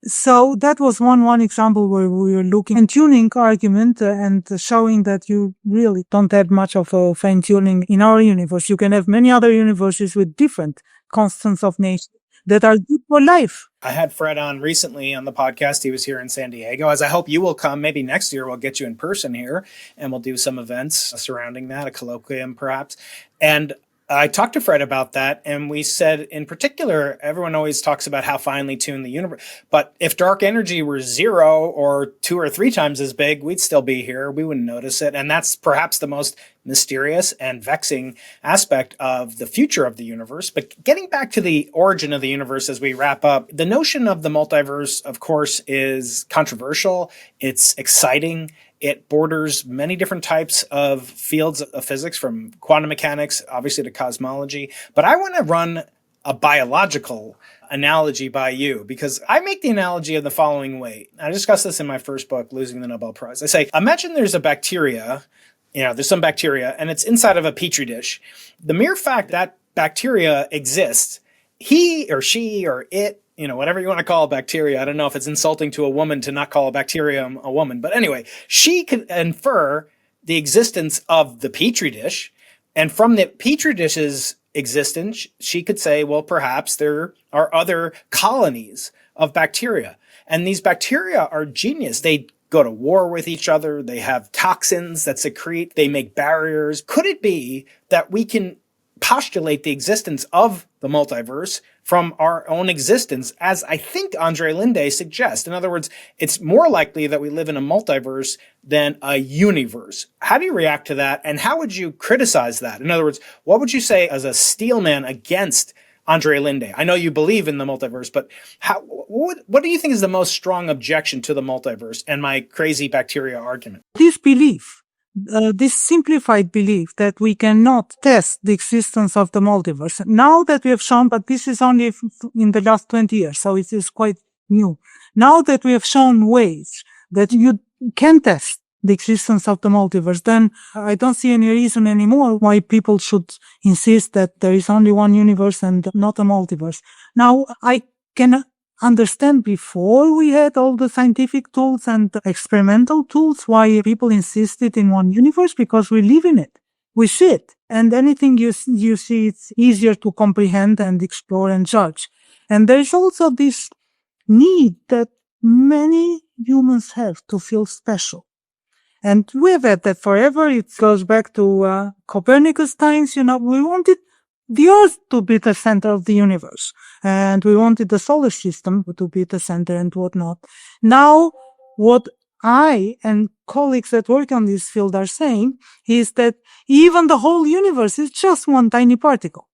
So that was one example where we were looking at tuning argument and showing that you really don't have much of a fine-tuning in our universe. You can have many other universes with different constants of nature that are good for life. I had Fred on recently on the podcast. He was here in San Diego, as I hope you will come. Maybe next year we'll get you in person here and we'll do some events surrounding that, a colloquium perhaps. And I talked to Fred about that, and we said, in particular, everyone always talks about how finely tuned the universe, but if dark energy were 0 or 2 or 3 times as big, we'd still be here. We wouldn't notice it. And that's perhaps the most mysterious and vexing aspect of the future of the universe. But getting back to the origin of the universe as we wrap up, the notion of the multiverse, of course, is controversial. It's exciting. It borders many different types of fields of physics, from quantum mechanics, obviously, to cosmology. But I want to run a biological analogy by you, because I make the analogy of the following way. I discussed this in my first book, Losing the Nobel Prize. I say, imagine there's a bacteria, there's some bacteria, and it's inside of a petri dish. The mere fact that bacteria exists, he or she or it, whatever you want to call a bacteria. I don't know if it's insulting to a woman to not call a bacterium a woman. But anyway, she could infer the existence of the petri dish. And from the petri dish's existence, she could say, well, perhaps there are other colonies of bacteria. And these bacteria are genius. They go to war with each other. They have toxins that secrete. They make barriers. Could it be that we can postulate the existence of the multiverse from our own existence, as I think Andre Linde suggests? In other words, it's more likely that we live in a multiverse than a universe. How do you react to that? And how would you criticize that? In other words, what would you say as a steelman against Andre Linde. I know you believe in the multiverse, but what do you think is the most strong objection to the multiverse and my crazy bacteria argument? This belief, this simplified belief that we cannot test the existence of the multiverse. Now that we have shown, but this is only in the last 20 years, so it is quite new. Now that we have shown ways that you can test the existence of the multiverse, then I don't see any reason anymore why people should insist that there is only one universe and not a multiverse. Now, I can understand before we had all the scientific tools and experimental tools why people insisted in one universe, because we live in it. We see it. And anything you see, it's easier to comprehend and explore and judge. And there's also this need that many humans have to feel special. And we've had that forever. It goes back to Copernicus times. We wanted the Earth to be the center of the universe. And we wanted the solar system to be the center and whatnot. Now, what I and colleagues that work on this field are saying is that even the whole universe is just one tiny particle.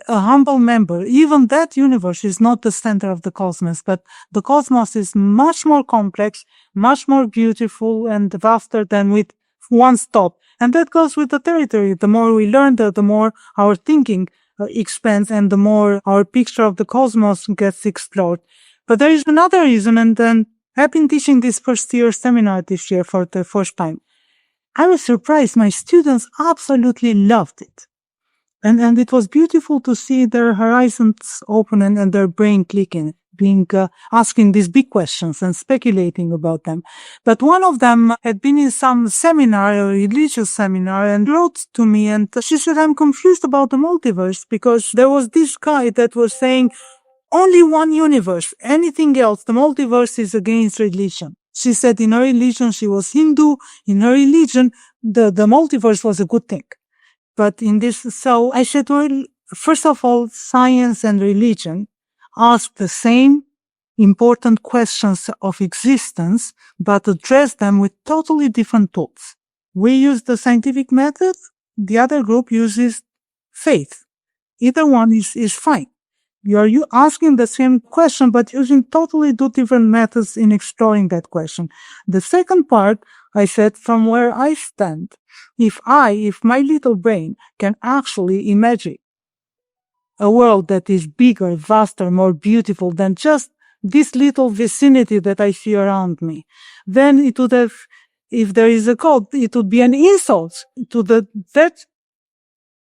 A humble member, even that universe is not the center of the cosmos, but the cosmos is much more complex, much more beautiful and vaster than with one stop. And that goes with the territory. The more we learn, the more our thinking expands and the more our picture of the cosmos gets explored. But there is another reason, and then I've been teaching this first year seminar this year for the first time. I was surprised. My students absolutely loved it. And it was beautiful to see their horizons open and their brain clicking, asking these big questions and speculating about them. But one of them had been in some seminar, a religious seminar, and wrote to me and she said, I'm confused about the multiverse because there was this guy that was saying only one universe, anything else, the multiverse is against religion. She said in her religion, she was Hindu, in her religion, the multiverse was a good thing. But in this, so I said, well, first of all, science and religion ask the same important questions of existence, but address them with totally different tools. We use the scientific method. The other group uses faith. Either one is fine. You asking the same question, but using totally two different methods in exploring that question. The second part, I said, from where I stand, if my little brain can actually imagine a world that is bigger, vaster, more beautiful than just this little vicinity that I see around me, then it would have, if there is a God, it would be an insult to that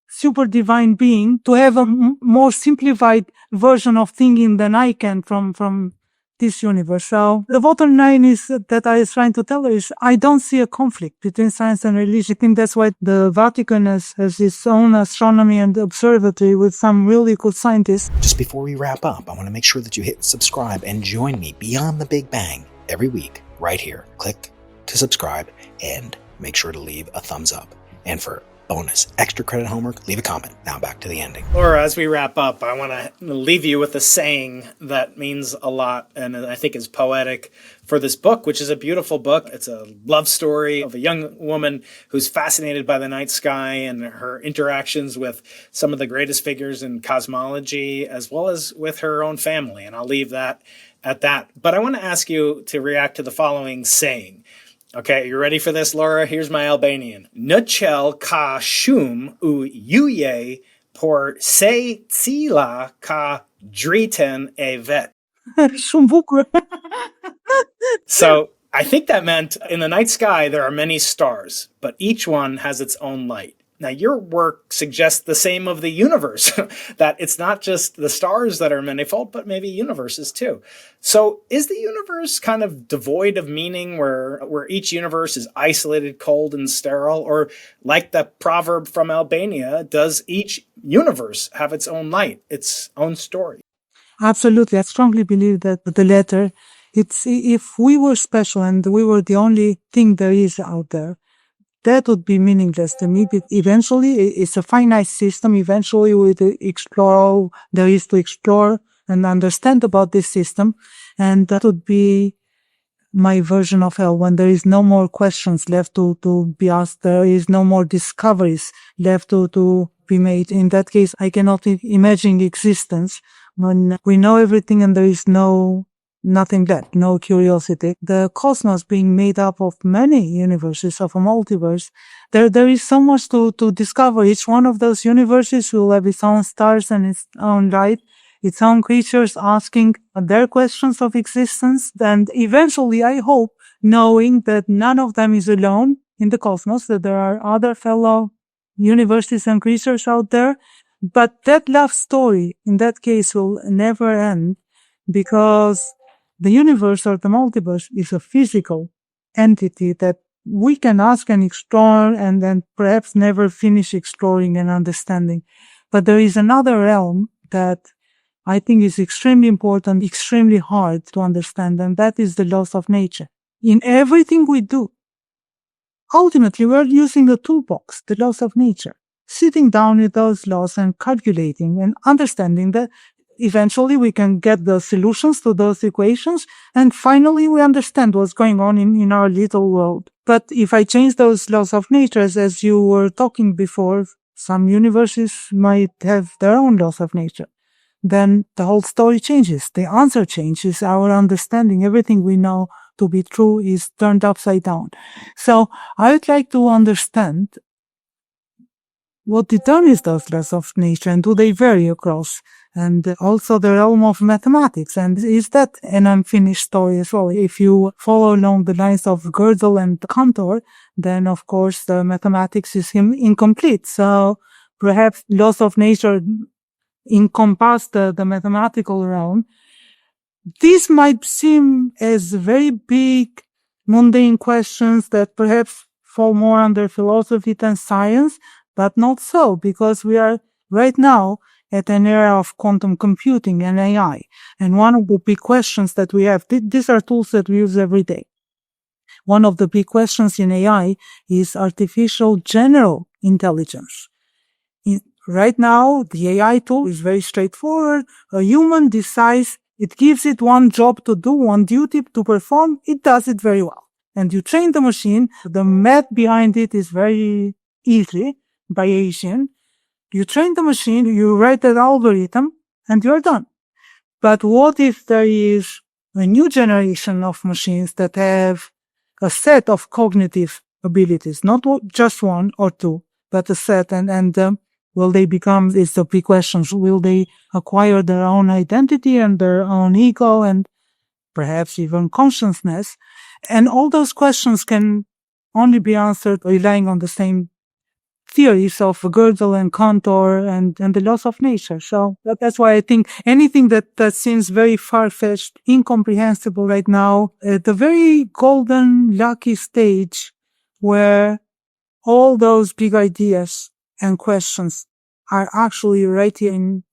super divine being to have a more simplified version of thinking than I can from this universe. So the bottom line is that I was trying to tell her is I don't see a conflict between science and religion. I think that's why the Vatican has its own astronomy and observatory with some really good scientists. Just before we wrap up, I want to make sure that you hit subscribe and join me beyond the Big Bang every week right here. Click to subscribe and make sure to leave a thumbs up. And for bonus extra credit homework, leave a comment. Now back to the ending. Laura, as we wrap up, I want to leave you with a saying that means a lot and I think is poetic for this book, which is a beautiful book. It's a love story of a young woman who's fascinated by the night sky and her interactions with some of the greatest figures in cosmology, as well as with her own family. And I'll leave that at that. But I want to ask you to react to the following saying. Okay, you ready for this, Laura? Here's my Albanian. Në ka shumë u yuje, por se cila ka driten e vet. Shumë bukur. So I think that meant in the night sky there are many stars, but each one has its own light. Now, your work suggests the same of the universe, that it's not just the stars that are manifold, but maybe universes too. So is the universe kind of devoid of meaning where each universe is isolated, cold, and sterile? Or like the proverb from Albania, does each universe have its own light, its own story? Absolutely. I strongly believe that the latter, it's if we were special and we were the only thing there is out there, that would be meaningless to me. But eventually, it's a finite system. Eventually, we will explore all there is to explore and understand about this system. And that would be my version of hell, when there is no more questions left to be asked, there is no more discoveries left to be made. In that case, I cannot imagine existence when we know everything and there is nothing left, no curiosity. The cosmos being made up of many universes, of a multiverse, there is so much to discover. Each one of those universes will have its own stars and its own light, its own creatures asking their questions of existence. And eventually, I hope, knowing that none of them is alone in the cosmos, that there are other fellow universes and creatures out there. But that love story, in that case, will never end, because the universe or the multiverse is a physical entity that we can ask and explore and then perhaps never finish exploring and understanding. But there is another realm that I think is extremely important, extremely hard to understand, and that is the laws of nature. In everything we do, ultimately we're using a toolbox, the laws of nature, sitting down with those laws and calculating and understanding that eventually we can get the solutions to those equations, and finally we understand what's going on in our little world. But if I change those laws of nature, as you were talking before, some universes might have their own laws of nature. Then the whole story changes. The answer changes. Our understanding, everything we know to be true, is turned upside down. So I would like to understand what determines those laws of nature, and do they vary across? And also the realm of mathematics. And is that an unfinished story as well? If you follow along the lines of Gödel and Cantor, then of course the mathematics is incomplete. So perhaps laws of nature encompass the mathematical realm. These might seem as very big, mundane questions that perhaps fall more under philosophy than science, but not so, because we are right now at an era of quantum computing and AI. And one of the big questions that we have, these are tools that we use every day. One of the big questions in AI is artificial general intelligence. Right now, the AI tool is very straightforward. A human decides, it gives it one job to do, one duty to perform, it does it very well. And you train the machine, the math behind it is very easy, Bayesian. You train the machine, you write an algorithm, and you're done. But what if there is a new generation of machines that have a set of cognitive abilities, not just one or two, but a set, and will they become, it's the big question, will they acquire their own identity and their own ego and perhaps even consciousness? And all those questions can only be answered relying on the same theories of Gödel and Cantor and the laws of nature. So that's why I think anything that seems very far-fetched, incomprehensible right now, at the very golden, lucky stage where all those big ideas and questions are actually right here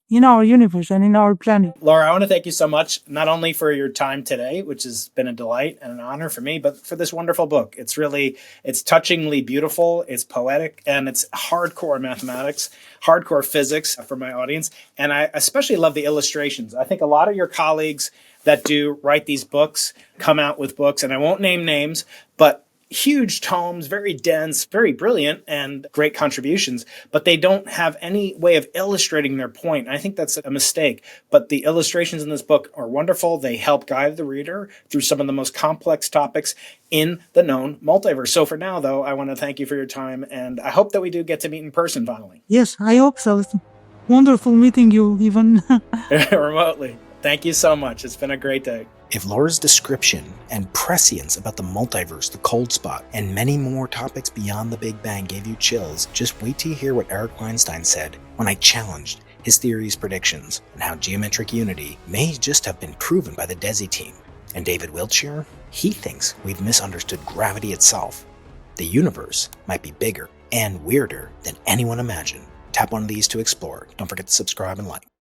in our universe and in our planet. Laura, I want to thank you so much, not only for your time today, which has been a delight and an honor for me, but for this wonderful book. It's touchingly beautiful, it's poetic, and it's hardcore mathematics, hardcore physics for my audience. And I especially love the illustrations. I think a lot of your colleagues that do write these books come out with books, and I won't name names, but huge tomes, very dense, very brilliant, and great contributions, but they don't have any way of illustrating their point. I think that's a mistake, but the illustrations in this book are wonderful. They help guide the reader through some of the most complex topics in the known multiverse. So for now, though, I want to thank you for your time, and I hope that we do get to meet in person finally. Yes, I hope so. It's wonderful meeting you, even remotely. Thank you so much. It's been a great day. If Laura's description and prescience about the multiverse, the cold spot, and many more topics beyond the Big Bang gave you chills, just wait till you hear what Eric Weinstein said when I challenged his theory's predictions and how geometric unity may just have been proven by the DESI team. And David Wiltshire, he thinks we've misunderstood gravity itself. The universe might be bigger and weirder than anyone imagined. Tap one of these to explore. Don't forget to subscribe and like.